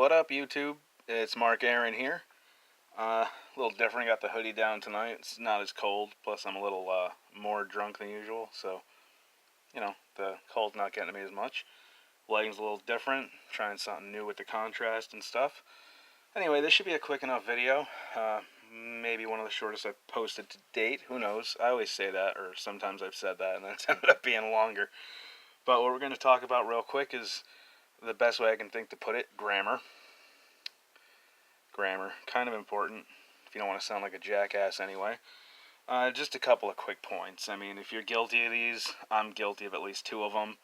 What up, YouTube? It's Mark Aaron here. A little different. Got the hoodie down tonight. It's not as cold. Plus, I'm a little more drunk than usual, so the cold's not getting to me as much. Lighting's a little different. Trying something new with the contrast and stuff. Anyway, this should be a quick enough video. Maybe one of the shortest I've posted to date. Who knows? I always say that, or sometimes I've said that, and then it's ended up being longer. But what we're going to talk about real quick is the best way I can think to put it: grammar. Grammar, kind of important if you don't want to sound like a jackass anyway. Just a couple of quick points. I mean, if you're guilty of these, I'm guilty of at least two of them.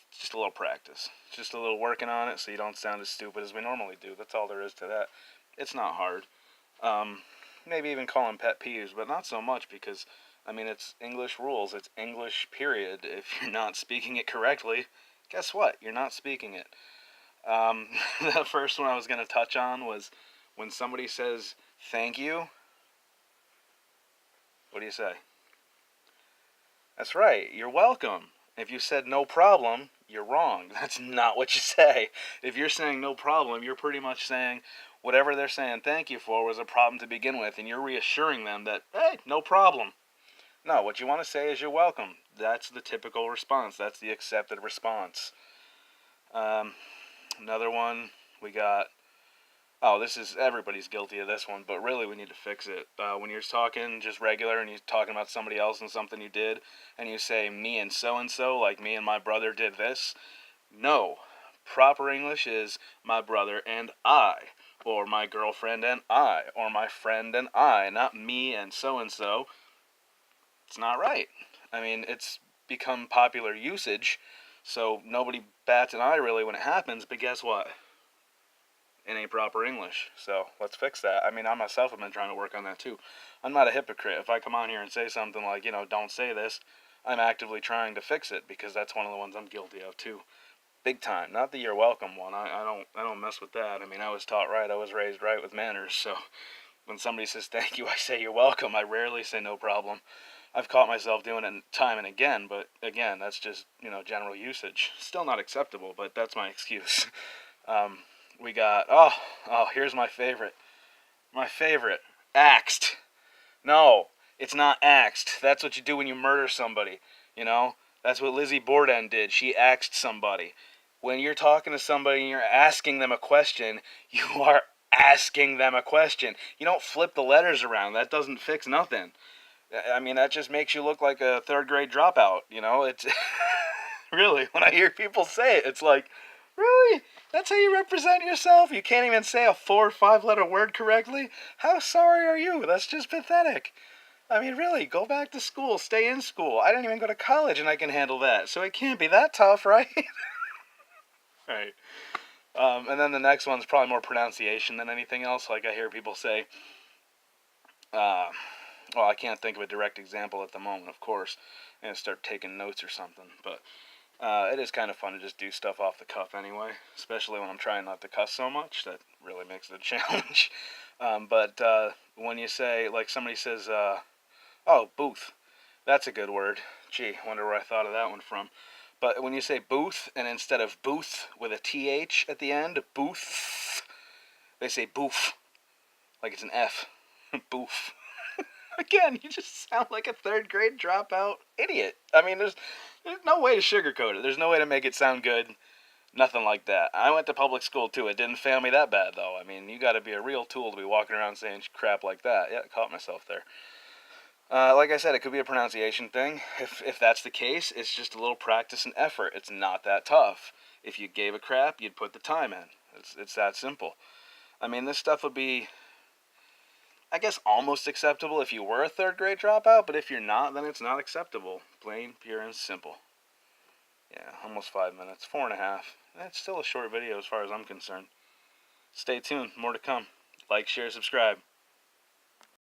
Just a little practice. Just a little working on it so you don't sound as stupid as we normally do. That's all there is to that. It's not hard. Maybe even call them pet peeves, but not so much because, I mean, it's English rules. It's English, period. If you're not speaking it correctly, guess what? You're not speaking it. The first one I was going to touch on was when somebody says thank you. What do you say? That's right, you're welcome. If you said no problem, you're wrong. That's not what you say. If you're saying no problem, you're pretty much saying whatever they're saying thank you for was a problem to begin with, and you're reassuring them that, hey, no problem. No, what you want to say is you're welcome. That's the typical response. That's the accepted response. Another one we got. Oh, this is, everybody's guilty of this one, but really we need to fix it. When you're talking just regular and you're talking about somebody else and something you did, and you say me and so, like me and my brother did this. No. Proper English is my brother and I, or my girlfriend and I, or my friend and I, not me and so. It's not right. I mean, it's become popular usage, so nobody bats an eye really when it happens, but guess what? It ain't proper English, so let's fix that. I mean, I myself have been trying to work on that too. I'm not a hypocrite. If I come on here and say something like, don't say this, I'm actively trying to fix it because that's one of the ones I'm guilty of too. Big time. Not the you're welcome one. I don't mess with that. I mean, I was taught right. I was raised right with manners, so when somebody says thank you, I say you're welcome. I rarely say no problem. I've caught myself doing it time and again, but again, that's just, general usage. Still not acceptable, but that's my excuse. We got, here's my favorite. My favorite. Axed. No, it's not axed. That's what you do when you murder somebody, That's what Lizzie Borden did. She axed somebody. When you're talking to somebody and you're asking them a question, you are asking them a question. You don't flip the letters around. That doesn't fix nothing. I mean, that just makes you look like a third grade dropout, It's really, when I hear people say it, it's like, really? That's how you represent yourself? You can't even say a 4 or 5 letter word correctly? How sorry are you? That's just pathetic. I mean, really, go back to school. Stay in school. I didn't even go to college and I can handle that. So it can't be that tough, right? Right. And then the next one's probably more pronunciation than anything else. Like I hear people say, well, I can't think of a direct example at the moment, of course. I'm going to start taking notes or something. But it is kind of fun to just do stuff off the cuff anyway, especially when I'm trying not to cuss so much. That really makes it a challenge. But when you say, like somebody says, booth, that's a good word. Gee, wonder where I thought of that one from. But when you say booth, and instead of booth with a TH at the end, booth, they say boof, like it's an F. Boof. Again, you just sound like a third grade dropout idiot. I mean, there's no way to sugarcoat it. There's no way to make it sound good. Nothing like that. I went to public school too. It didn't fail me that bad though. I mean, you got to be a real tool to be walking around saying crap like that. Yeah, I caught myself there. Like I said, it could be a pronunciation thing. If that's the case, it's just a little practice and effort. It's not that tough. If you gave a crap, you'd put the time in. It's that simple. I mean, this stuff would be, I guess, almost acceptable if you were a third grade dropout, but if you're not, then it's not acceptable. Plain, pure, and simple. Yeah, almost 5 minutes. 4.5. That's still a short video as far as I'm concerned. Stay tuned. More to come. Like, share, subscribe.